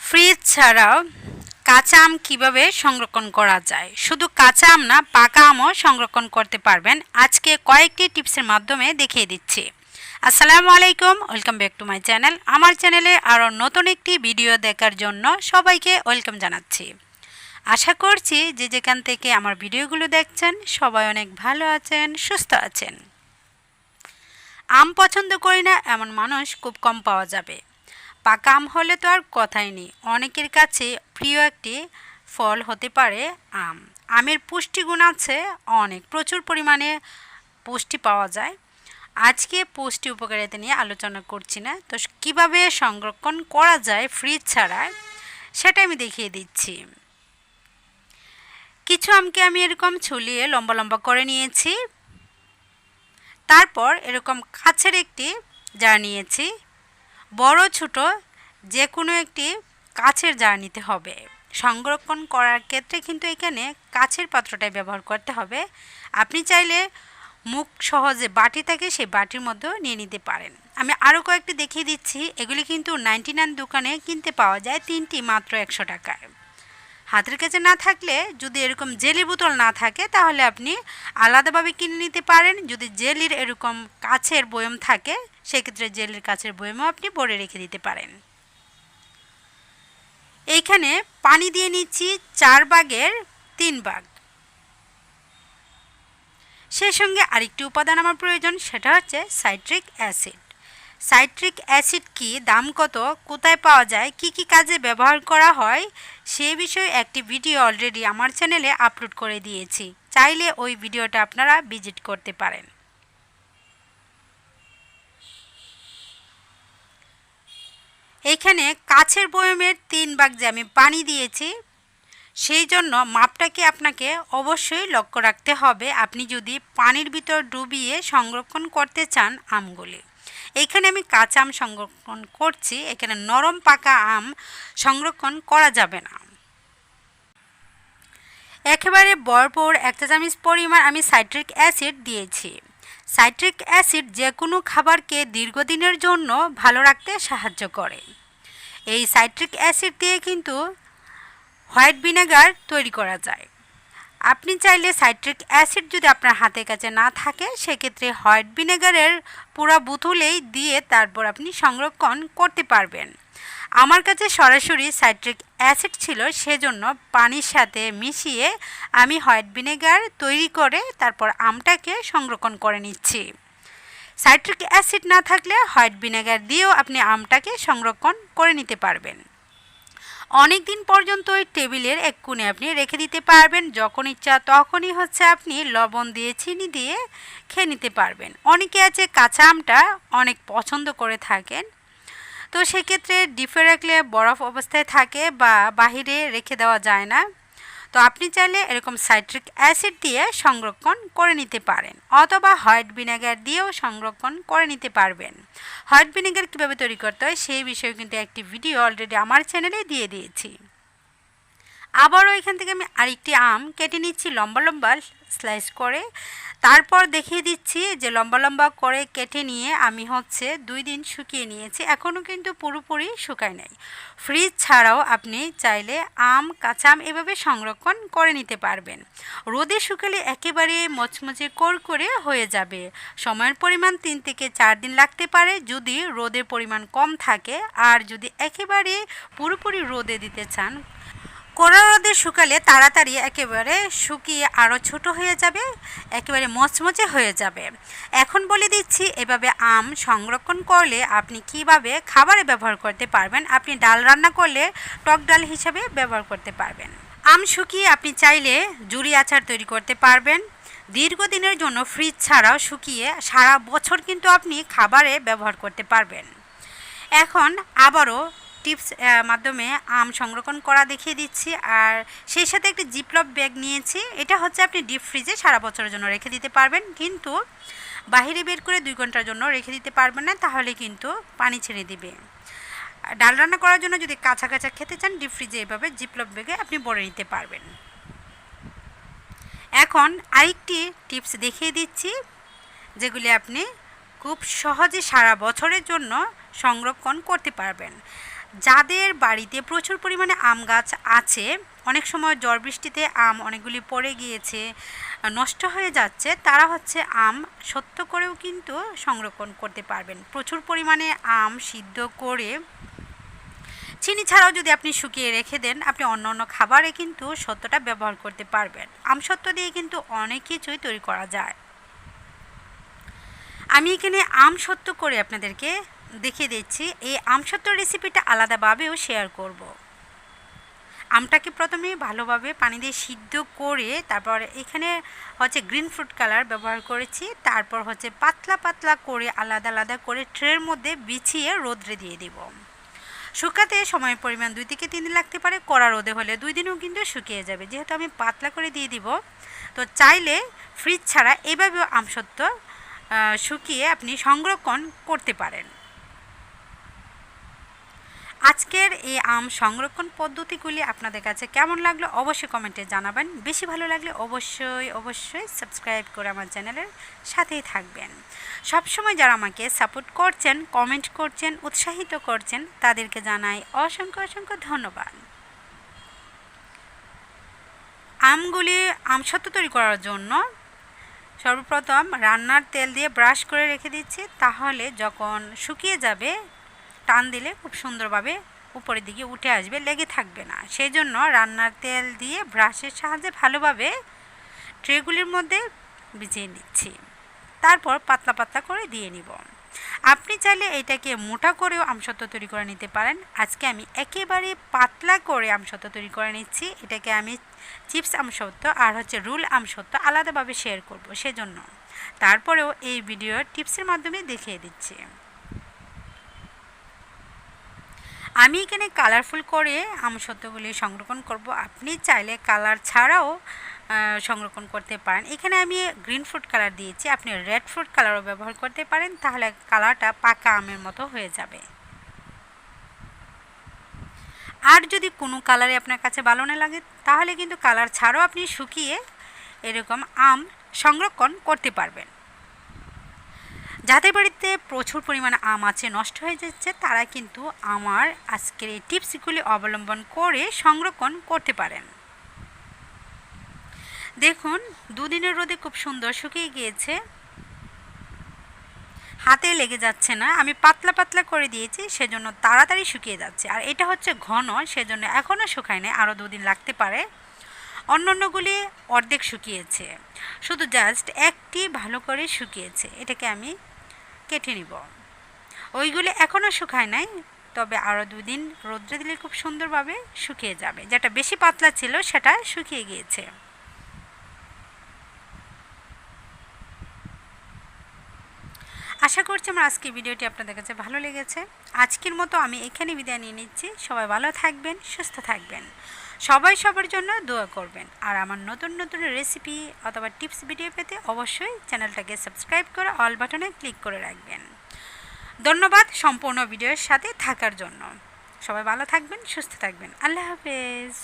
Fridge ছাড়াও কাঁচা আম কীভাবে সংরক্ষণ করা যায়, শুধু কাঁচা আম না পাকা আমও সংরক্ষণ করতে পারবেন। আজকে কয়েকটি টিপসের মাধ্যমে দেখিয়ে দিচ্ছি। আসসালামু আলাইকুম, welcome back to my channel. আমার চ্যানেলে আরও নতুন একটি ভিডিও দেখার জন্য সবাইকে ওয়েলকাম জানাচ্ছি। আশা করছি যে যেখান থেকে আমার ভিডিওগুলো দেখছেন সবাই অনেক ভালো আছেন, সুস্থ আছেন। আম পছন্দ করি না এমন মানুষ খুব কম পাওয়া যাবে। পাকা আম হলে তো আর কথাই নেই, অনেকের কাছে প্রিয় একটি ফল হতে পারে আম। আমের পুষ্টিগুণ আছে অনেক, প্রচুর পরিমাণে পুষ্টি পাওয়া যায়। আজকে পুষ্টি উপকারিতা নিয়ে আলোচনা করছি না, তো কীভাবে সংরক্ষণ করা যায় ফ্রিজ ছাড়া সেটা আমি দেখিয়ে দিচ্ছি। কিছু আমকে আমি এরকম ছুলিয়ে লম্বা লম্বা করে নিয়েছি। তারপর এরকম কাচের একটি জার নিয়েছি। বড় ছোট যে কোনো একটি কাচের জার নিতে হবে। সংরক্ষণ করার ক্ষেত্রে কিন্তু এখানে কাচের পাত্রটাই ব্যবহার করতে হবে। আপনি চাইলে মুখ সহজে বাটি থাকে সেই বাটির মধ্যেও নিয়ে নিতে পারেন। আমি আরও কয়েকটি দেখিয়ে দিচ্ছি। এগুলি কিন্তু 99 দোকানে কিনতে পাওয়া যায়, 3টি মাত্র 100 টাকায়। হাতের কাছে না থাকলে, যদি এরকম জেলি বোতল না থাকে তাহলে আপনি আলাদাভাবে কিনে নিতে পারেন। যদি জেলির এরকম কাচের বয়ম থাকে সেক্ষেত্রে জেলির কাচের বয়মও আপনি ভরে রেখে দিতে পারেন। এইখানে পানি দিয়ে নিচ্ছি 4 ভাগের 3 ভাগ। সেই সঙ্গে আরেকটি উপাদান আমার প্রয়োজন, সেটা হচ্ছে সাইট্রিক অ্যাসিড। সাইট্রিক অ্যাসিড কি, দাম কত, কোথায় পাওয়া যায়, কি কি কাজে ব্যবহার করা হয় সে বিষয়ে একটি ভিডিও অলরেডি আমার চ্যানেলে আপলোড করে দিয়েছি। চাইলে ওই ভিডিওটা আপনারা ভিজিট করতে পারেন। এইখানে কাচের বয়মের 3 ভাগ যে আমি পানি দিয়েছি, সেই জন্য মাপটাকে আপনাকে অবশ্যই লক্ষ্য রাখতে হবে আপনি যদি পানির ভিতর ডুবিয়ে সংরক্ষণ করতে চান আমগুলি। এইখানে আমি কাঁচা আম সংরক্ষণ করছি, এখানে নরম পাকা আম সংরক্ষণ করা যাবে না। একেবারে ভরপুর 1 চা চামচ পরিমাণ আমি সাইট্রিক অ্যাসিড দিয়েছি। সাইট্রিক অ্যাসিড যে কোনো খাবারকে দীর্ঘদিনের জন্য ভালো রাখতে সাহায্য করে। এই সাইট্রিক অ্যাসিড দিয়ে কিন্তু হোয়াইট ভিনেগার তৈরি করা যায়। আপনি চাইলে সাইট্রিক অ্যাসিড যদি আপনার হাতের কাছে না থাকে সেক্ষেত্রে হোয়াইট ভিনেগারের পুরো বোতলেই দিয়ে তারপর আপনি সংরক্ষণ করতে পারবেন। আমার কাছে সরাসরি সাইট্রিক অ্যাসিড ছিল, সেজন্য পানির সাথে মিশিয়ে আমি হোয়াইট ভিনেগার তৈরি করে তারপর আমটাকে সংরক্ষণ করে নিচ্ছি। সাইট্রিক অ্যাসিড না থাকলে হোয়াইট ভিনেগার দিয়েও আপনি আমটাকে সংরক্ষণ করে নিতে পারবেন। অনেক দিন পর্যন্ত ওই টেবিলের এক কোণে আপনি রেখে দিতে পারবেন। যখন ইচ্ছা তখনই আপনি লবণ দিয়ে চিনি দিয়ে খেয়ে নিতে পারবেন। অনেকে আছে কাঁচা আমটা অনেক পছন্দ করে থাকেন, তো সেক্ষেত্রে ডিপে রাখলে বরফ অবস্থায় থাকে বা বাহিরে রেখে দেওয়া যায় না। তো আপনি চাইলে এরকম সাইট্রিক অ্যাসিড দিয়ে সংরক্ষণ করে নিতে পারেন, অথবা হোয়াইট ভিনেগার দিয়েও সংরক্ষণ করে নিতে পারবেন। হোয়াইট ভিনেগার কীভাবে তৈরি করতে হয় সেই বিষয়ে কিন্তু একটি ভিডিও অলরেডি আমার চ্যানেলে দিয়ে দিয়েছি। আবারও এখান থেকে আমি আরেকটি আম কেটে নিচ্ছি লম্বা লম্বা স্লাইস করে। তারপর দেখিয়ে দিচ্ছি যে লম্বা লম্বা করে কেটে নিয়ে আমি 2 দিন শুকিয়ে নিয়েছি, এখনও কিন্তু পুরোপুরি শুকায় নাই। ফ্রিজ ছাড়াও আপনি চাইলে আম, কাঁচা আম এভাবে সংরক্ষণ করে নিতে পারবেন। রোদে শুকালে একেবারে মচমচে করকরে হয়ে যাবে। সময়ের পরিমাণ 3 থেকে 4 দিন লাগতে পারে যদি রোদের পরিমাণ কম থাকে। আর যদি একেবারে পুরোপুরি রোদে দিতে চান, কড়া রোদে শুকালে তাড়াতাড়ি একেবারে শুকিয়ে আরও ছোট হয়ে যাবে, একেবারে মচমচে হয়ে যাবে। এখন বলে দিচ্ছি এভাবে আম সংরক্ষণ করলে আপনি কিভাবে খাবারে ব্যবহার করতে পারবেন। আপনি ডাল রান্না করলে টক ডাল হিসাবে ব্যবহার করতে পারবেন। আম শুকিয়ে আপনি চাইলে জুড়ি আচার তৈরি করতে পারবেন। দীর্ঘদিনের জন্য ফ্রিজ ছাড়াও শুকিয়ে সারা বছর কিন্তু আপনি খাবারে ব্যবহার করতে পারবেন। এখন আবারও টিপস মাধ্যমে আম সংরক্ষণ করা দেখিয়ে দিচ্ছি। আর সেই সাথে একটি জিপলক ব্যাগ নিয়েছি। এটা আপনি ডিপ ফ্রিজে সারা বছরের জন্য রেখে দিতে পারবেন, কিন্তু বাহিরে বের করে 2 ঘন্টার জন্য রেখে দিতে পারবেন না, তাহলে কিন্তু পানি ছেড়ে দিবে। ডাল রান্না করার জন্য যদি কাঁচা কাঁচা খেতে চান ডিপ ফ্রিজে এভাবে জিপলক ব্যাগে আপনি ভরে নিতে পারবেন। এখন আরেকটি টিপস দেখিয়ে দিচ্ছি যেগুলি আপনি খুব সহজে সারা বছরের জন্য সংরক্ষণ করতে পারবেন। যাদের বাড়িতে প্রচুর পরিমাণে আম গাছ আছে, অনেক সময় ঝড় বৃষ্টিতে আম অনেকগুলি পড়ে গিয়েছে, নষ্ট হয়ে যাচ্ছে, তারা হচ্ছে আম সত্য করেও কিন্তু সংরক্ষণ করতে পারবেন। প্রচুর পরিমাণে আম সিদ্ধ করে চিনি ছাড়াও যদি আপনি শুকিয়ে রেখে দেন, আপনি অন্য অন্য খাবারে কিন্তু সত্যটা ব্যবহার করতে পারবেন। আমসত্ত্ব দিয়ে কিন্তু অনেক কিছুই তৈরি করা যায়। আমি এখানে আমসত্ত্ব করে আপনাদেরকে দেখিয়ে দিচ্ছি। এই আমসত্ত্ব রেসিপিটা আলাদাভাবেও শেয়ার করব। আমটাকে প্রথমে ভালোভাবে পানি দিয়ে সিদ্ধ করে তারপর এখানে হচ্ছে গ্রিন ফ্রুট কালার ব্যবহার করেছি। তারপর হচ্ছে পাতলা পাতলা করে আলাদা আলাদা করে ট্রের মধ্যে বিছিয়ে রোদ্রে দিয়ে দিব। শুকাতে সময়ের পরিমাণ 2 থেকে 3 দিন লাগতে পারে, কড়া রোদে হলে 2 দিনেও কিন্তু শুকিয়ে যাবে। যেহেতু আমি পাতলা করে দিয়ে দিব, তো চাইলে ফ্রিজ ছাড়া এভাবেও আমসত্ত্ব শুকিয়ে আপনি সংরক্ষণ করতে পারেন। আজকের এই আম সংরক্ষণ পদ্ধতিগুলি আপনাদের কাছে কেমন লাগলো অবশ্যই কমেন্টে জানাবেন। বেশি ভালো লাগলে অবশ্যই সাবস্ক্রাইব করে আমার চ্যানেলের সাথেই থাকবেন। সবসময় যারা আমাকে সাপোর্ট করছেন, কমেন্ট করছেন, উৎসাহিত করছেন, তাদেরকে জানাই অসংখ্য ধন্যবাদ। আমগুলি আমসত্ত্ব তৈরি করার জন্য সর্বপ্রথম রান্নার তেল দিয়ে ব্রাশ করে রেখে দিচ্ছি, তাহলে যখন শুকিয়ে যাবে টান দিলে খুব সুন্দরভাবে উপরের দিকে উঠে আসবে, লেগে থাকবে না। সেই জন্য রান্নার তেল দিয়ে ব্রাশের সাহায্যে ভালোভাবে ট্রেগুলির মধ্যে ভিজিয়ে নিচ্ছি। তারপর পাতলা পাতলা করে দিয়ে নিব। আপনি চাইলে এটাকে মোটা করেও আমসত্ত্ব তৈরি করে নিতে পারেন। আজকে আমি একেবারে পাতলা করে আমসত্ত্ব তৈরি করে নিচ্ছি। এটাকে আমি চিপস আমসত্ত্ব আর হচ্ছে রুল আমসত্ত্ব আলাদাভাবে শেয়ার করব, সেজন্য তারপরেও এই ভিডিওর টিপসের মাধ্যমে দেখিয়ে দিচ্ছি। আমি এখানে কালারফুল করে আমসত্ত্বগুলি সংরক্ষণ করব। আপনি চাইলে কালার ছাড়াও সংরক্ষণ করতে পারেন। এখানে আমি গ্রিন ফ্রুট কালার দিয়েছি, আপনি রেড ফ্রুট কালারও ব্যবহার করতে পারেন, তাহলে কালারটা পাকা আমের মতো হয়ে যাবে। আর যদি কোনো কালারে আপনার কাছে ভালো না লাগে, তাহলে কিন্তু কালার ছাড়াও আপনি শুকিয়ে এরকম আম সংরক্ষণ করতে পারবেন। যাদের বাড়িতে প্রচুর পরিমাণে আম আছে, নষ্ট হয়ে যাচ্ছে, তারা কিন্তু আমার আজকের এই টিপসগুলি অবলম্বন করে সংরক্ষণ করতে পারেন। দেখুন 2 দিনের রোদে খুব সুন্দর শুকিয়ে গিয়েছে, হাতে লেগে যাচ্ছে না। আমি পাতলা পাতলা করে দিয়েছি, সেজন্য তাড়াতাড়ি শুকিয়ে যাচ্ছে। আর এটা হচ্ছে ঘন, সেজন্য এখনও শুকায় না, আরও 2 দিন লাগতে পারে। অন্যান্যগুলি অর্ধেক শুকিয়েছে, শুধু জাস্ট একটি ভালো করে শুকিয়েছে। এটাকে আমি কেটে নিব। ওইগুলি এখনও শুকায় নাই, তবে আরও 2 দিন রোদ্রে দিলে খুব সুন্দরভাবে শুকিয়ে যাবে। যেটা বেশি পাতলা ছিল সেটা শুকিয়ে গিয়েছে। আশা করছি আমার আজকের ভিডিওটি আপনাদের কাছে ভালো লেগেছে। আজকের মতো আমি এখানে বিদায় নিয়ে নিচ্ছি। সবাই ভালো থাকবেন, সুস্থ থাকবেন, সবাই সবার জন্য দোয়া করবেন। আর আমার নতুন রেসিপি অথবা টিপস ভিডিও পেতে অবশ্যই চ্যানেলটাকে সাবস্ক্রাইব করে অল বাটনে ক্লিক করে রাখবেন। ধন্যবাদ সম্পূর্ণ ভিডিওর সাথে থাকার জন্য। সবাই ভালো থাকবেন, সুস্থ থাকবেন। আল্লাহ হাফেজ।